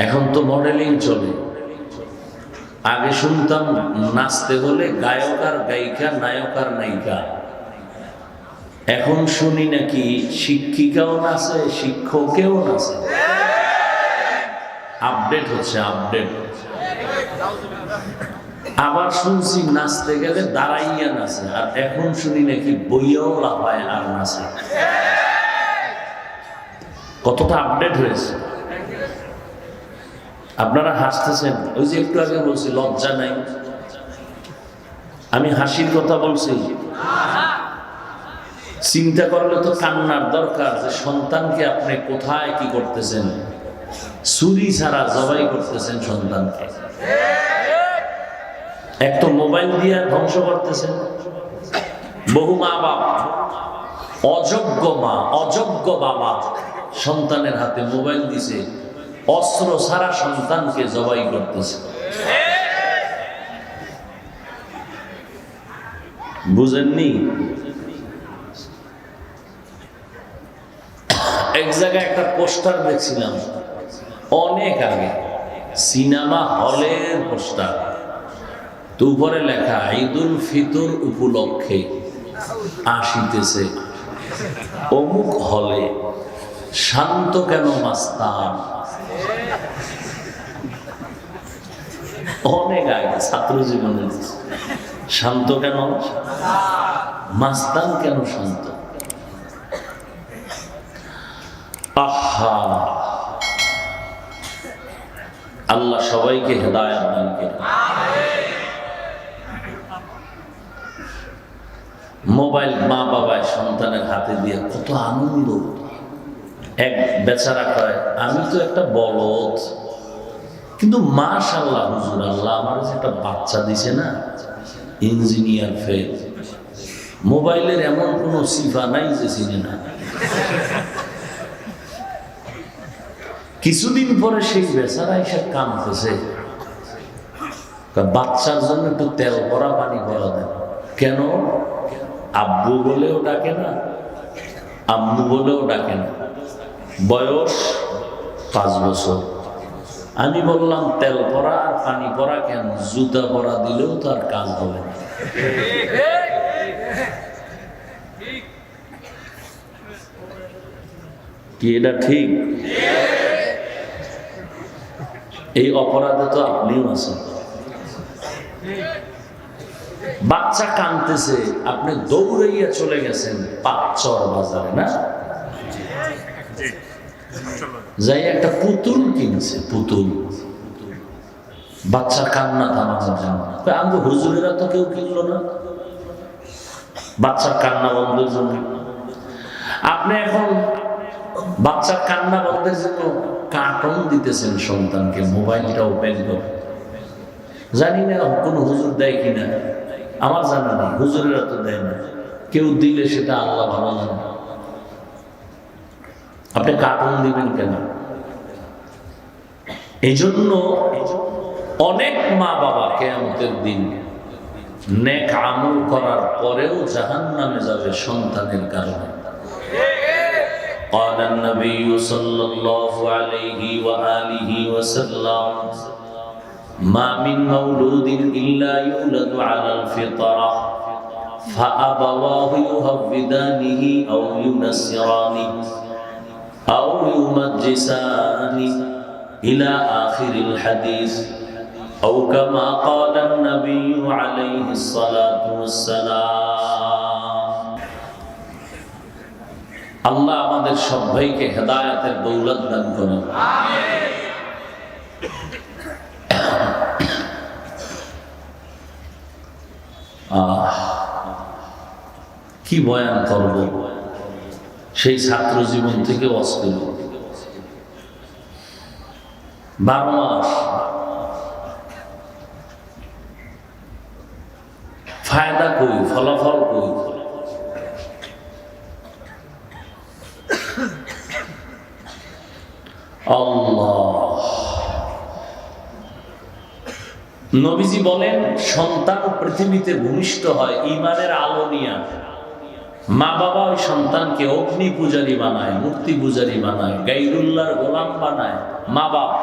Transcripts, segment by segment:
এখন তো মডেলিং চলে। আগে শুনতাম নাচতে হলে গায়ক আর গায়িকা, নায়ক আর নায়িকা। এখন শুনি নাকি শিক্ষিকাও নাচে, শিক্ষকেও নাচে। আপডেট হচ্ছে, আপডেট। আবার শুনছি নাচতে গেলে দাঁড়াইয়া নাচে, আর এখন শুনি নাকি বইয়াও লাফায় আর নাচে। কতটা আপডেট হয়েছে। আপনারা হাসতেছেন, ওই যে একটু আগে বলছি লজ্জা নাই। আমি হাসির কথা বলছি। চিন্তা করলে তো কান্নার দরকার যে সন্তানকে আপনি কোথায় কি করতেছেন। চুরি ছাড়া জবাই করতেছেন সন্তানকে। এক তো মোবাইল দিয়ে ধ্বংস করতেছেন। বহু মা বাপ, অযোগ্য মা, অযোগ্য বাবা সন্তানের হাতে মোবাইল দিছে, অস্ত্র ছাড়া সন্তানকে জবাই করতেছে। বুঝেননি? এক জায়গায় একটা পোস্টার দেখছিলাম অনেক আগে, সিনেমা হলের পোস্টার। তো উপরে লেখা ঈদুল ফিতর উপলক্ষে আসিতেছে অমুক হলে শান্ত কেন মাস্তান। অনেক আগে ছাত্র জীবনে, শান্ত কেন মাস্তান, কেন শান্ত। আহা, আল্লাহ সবাইকে হেদায়েত দান করুন। মোবাইল মা বাবায় সন্তানের হাতে দিয়ে কত আনন্দ। এক বেচারা কয় আমি তো একটা বলদ, কিন্তু মাশাআল্লাহ হুজুর, আল্লাহ আমার একটা বাচ্চা দিছে না, ইঞ্জিনিয়ার ফেল। মোবাইলের এমন কোন সিফা নাই যে চিনে না। কিছুদিন পরে সেই বেচারা এসে কাঁদতেছে, বাচ্চার জন্য একটু তেল ভরা পানি ভরা দেন। কেন? আব্বু বলেও ডাকে না, আম্মু বলেও ডাকে না, বয়স 5 বছর। আমি বললাম তেল পরা আর পানি পরা কেন? জুতা পরা দিলেও তো আর কাজ হবে না। কি এটা ঠিক? এই অপরাধে তো আপনিও আছেন। বাচ্চা কাঁদতেছে, আপনি দৌড়াইয়া চলে গেছেন পাঁচচর বাজারে, না যাই একটা পুতুল কিনছে, পুতুল। বাচ্চার কান্না থামানোর জন্য। আমি হুজুরেরা তো কেউ কিনলো না বাচ্চার কান্না বন্ধের জন্য। আপনি এখন বাচ্চার কান্না বন্ধের জন্য কার্টুন দিতেছেন সন্তানকে, মোবাইলটা ওপেন করে। জানি না কোন হুজুর দেয় কিনা, আমার জানা নেই, হুজুরেরা তো দেয় না। কেউ দিলে সেটা আল্লাহ ভালো জানে। আপনি কার্টুন দিবেন কেন? এই জন্য অনেক মা বাবা কিয়ামতের দিন নেক আমল করার পরেও জাহান্নামে যাবে সন্তানের কারণে। قال النبي صلى الله عليه وآله وسلم ما من مولود إلا يولد على الفطرة فأبواه يهودانه أو ينصرانه أو يمجسانه إلى آخر الحديث أو كما قال النبي عليه الصلاة والسلام. আল্লাহ আমাদের সবাইকে হেদায়েতের দৌলত দান করুন। আমিন। কি বয়ান করব, সেই ছাত্র জীবন থেকে অস্থির। 12 মাস ফায়দা কই, ফলাফল কই? আল্লাহ নবীজি বলেন, সন্তান পৃথিবীতে ভূমিষ্ঠ হয় ঈমানের আলো নিয়ে। মা বাবা ওই সন্তানকে অগ্নি পূজারী বানায়, মূর্তি পূজারী বানায়, গায়রুল্লাহর গোলাম বানায়। মা বাবা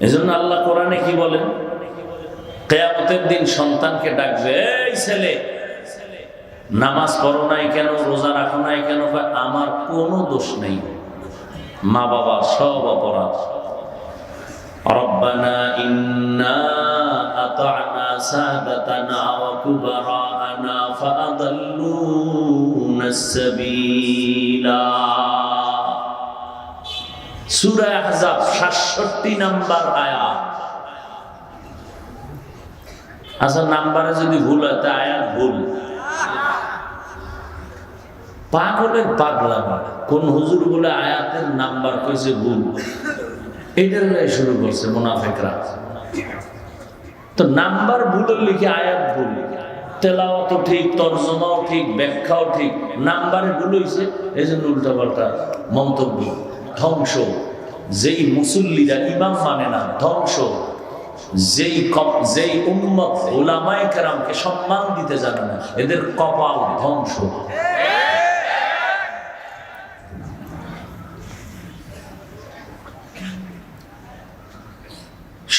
এজন্য আল্লাহ কোরআনে কি বলেন? কিয়ামতের দিন সন্তানকে ডাকবে, এই ছেলে নামাজ পড়ো নাই কেন, রোজা রাখো নাই কেন? আমার কোনো দোষ নেই, মা বাবার সব অপরাধ। রব্বানা ইন্না আতা'না সাদাতানা ওয়া কুবারানা ফাআদাল্লুনাস সাবিলা। সূরা আহজাব ৬৭ নম্বর আয়াত। আচ্ছা, নাম্বারে যদি ভুল হয় তা আয়াত ভুল। পাগলের পাগলা, কোন হুজুর বলে আয়াতের নাম্বার কইছে ভুল, এটার শুরু করছে মুনাফিকরা। তো নাম্বার ভুলের লিখে আয়াত ভুল, তেলাওয়াত ঠিক, তরজমাও ঠিক, ব্যাখ্যাও ঠিক, নাম্বারে ভুল হইছে, এই জন্য উল্টাপাল্টা মন্তব্য। ধ্বংস যেই মুসল্লিরা ইমাম মানে না, ধ্বংস যেই উম্মত উলামায়ে কেরামকে সম্মান দিতে জানে না, এদের কপাল ধ্বংস।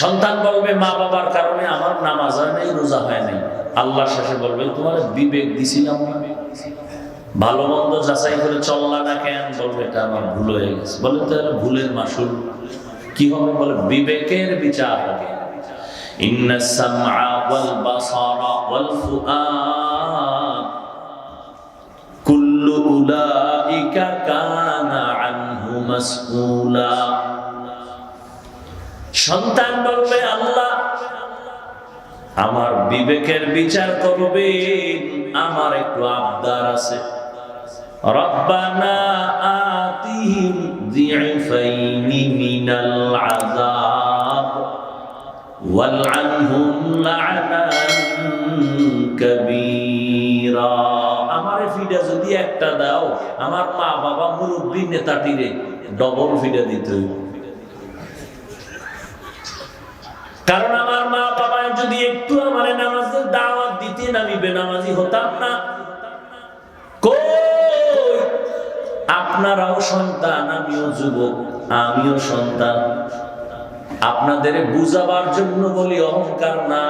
সন্তান বলবে মা বাবার কারণে আমার নামাজ হয় নাই, রোজা হয় নাই। আল্লাহ শেষে বলবে তোমার বিবেক দিছিলাম না, ভালো মন্দ যাচাই করে চললা না কেন? বলবে এটা আমার ভুল হয়ে গেছে। বলে তো ভুলের মাসুল কি হবে? বলে বিবেকের বিচার হবে। ইন্নাস সামআ ওয়াল বাসারা ওয়াল ফুআদ কুল্লু উলাইকা কানা আনহু মাসউলা। সন্তান বলবে আল্লাহ আমার বিবেকের বিচার করবেন, আমার একটু আবদার আছে। রব্বানা আতিহিম যিফাইনি মিনাল আযাব ওয়ালআনহুম লা'নান কাবীরা। আমারে ফিডা যদি একটা দাও, আমার মা বাবা মুরব্বী নেতাটিরে ডবল ফিডা দিতে হইব। কারণ আমার মা বাবা যদি একটু আমার নামাজের দাওয়াত দিতেন, আমি বেনামাজি হতাম না। কই আপনারাও সন্তান, আমিও যুবক, আমিও সন্তান। আপনাদের বুঝাবার জন্য বলি, অহংকার না।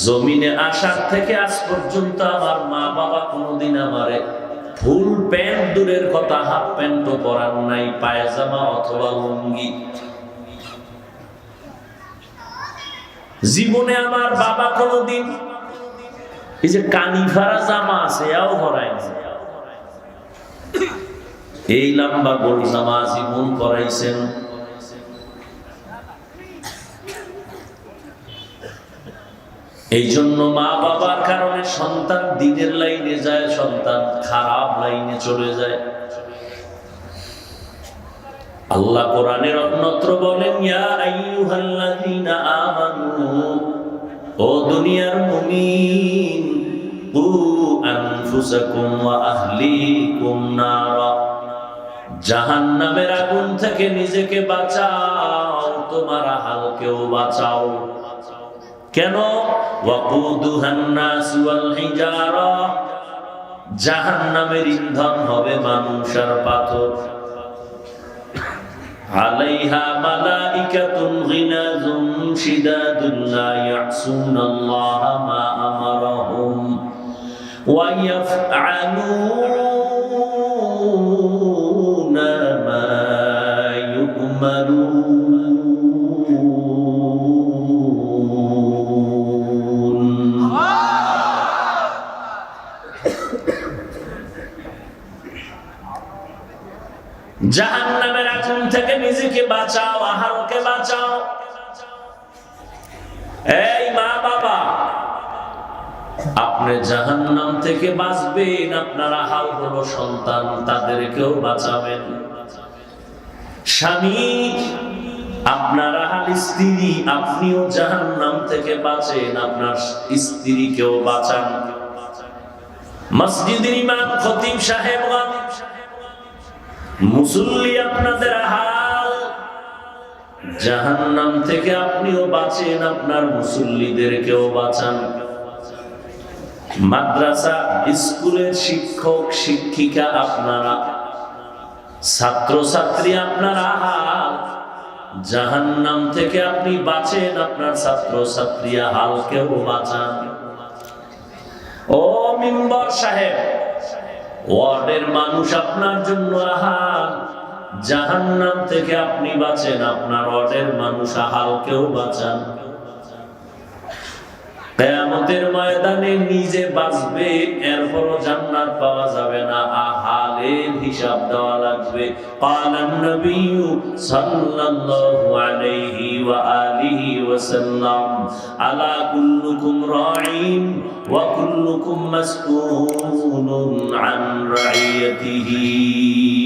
জমিনে আসার থেকে আজ পর্যন্ত আমার মা বাবা কোনোদিন আমারে ফুল প্যান্ট দূরের কথা, হাফ প্যান্টও পরান নাই, পায়জামা অথবা লুঙ্গি। জীবনে আমার বাবা কোনোদিন এই যে কানিফারা জামা আছে এও পরাই না। এই লম্বা গোল জামা জীবন পরাইছেন। এই জন্য মা বাবার কারণে সন্তান দিনের লাইনে যায়, সন্তান খারাপ লাইনে চলে যায়। আল্লাহ কোরআনের অন্যত্র বলেন, ইয়া আইয়ুহাল্লাযীনা আমানু, ও দুনিয়ার মুমিন, কু আনফুসাকুম ওয়া আহলিকুম নারা, জাহান্নামের আগুন থেকে নিজেকে বাঁচাও, তোমার আহলকেও বাঁচাও। কেন? ওয়াকুদুহান নাস ওয়াল হিজারা, জাহান্নামের ইন্ধন হবে মানুষ আর পাথর। আলাইহা মালাইকাতুন গিনাযুন শিদাদুন লা ইয়াসুনাল্লাহা মা আমারাহুম ওয়া ইয়াফআলুনা মা ইউমারুন। জাহান্নামের আগুন থেকে নিজেকে বাঁচাও, আহারকে বাঁচাও। এই মা বাবা, আপনি জাহান্নাম থেকে বাঁচবেন, আপনার আহার হলো সন্তান, তাদেরকেও বাঁচাবেন। স্বামী, আপনার আহার স্ত্রী, আপনিও জাহান্নাম থেকে বাঁচেন, আপনার স্ত্রীকেও বাঁচান। মসজিদের ইমাম, খতিব সাহেবগণ, মুসল্লি, আপনাদের হাল, জাহান্নাম থেকে আপনিও বাঁচেন, আপনার মুসল্লিদেরকেও বাঁচান। মাদ্রাসা, স্কুলের শিক্ষক শিক্ষিকা আপনারা, ছাত্র ছাত্রী আপনারা হাল, জাহান্নাম থেকে আপনি বাঁচেন, আপনার ছাত্র ছাত্রীরা হালকেও বাঁচান। ও মিম্বর সাহেব, ওয়ার্ডের মানুষ আপনার জন্য আহাল, জাহান্নাম থেকে আপনি বাঁচেন, আপনার ওয়ার্ডের মানুষ আহালকেও বাঁচান। কিয়ামতের ময়দানে নিজে বাঁচবে, এরপরও জান্নাত পাওয়া যাবে না, আহালের হিসাব দেওয়া লাগবে। ক্বালান নবী সাল্লাল্লাহু আলাইহি ওয়া আলিহি ওয়াসাল্লাম, আলা কুল্লুকুম রাঈন ওয়া কুল্লুকুম মাসউলুন আন রাইয়াতিহি।